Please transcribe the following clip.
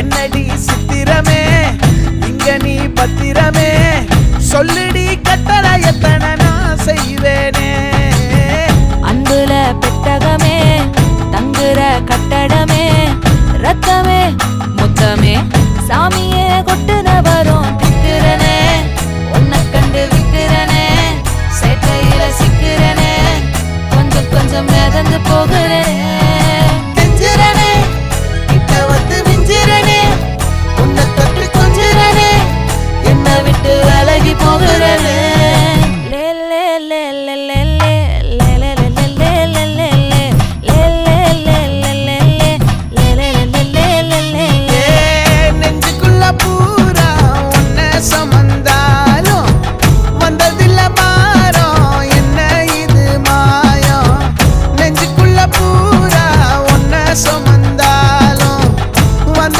என்னடி சித்திரமே இங்க நீ பத்திரமே சொல்லுடி கட்டளை எத்தனை நான் செய்வேனே அன்புல பெட்டகமே தங்குற கட்டடமே ரத்தமே முத்தமே சாமியே கொட்டுன வரும் திக்கிறனே உன்னை கண்டு விக்கிறனே சேட்டையில சிக்கிறனே கொஞ்சம் கொஞ்சம் மிதந்து போகிறேன்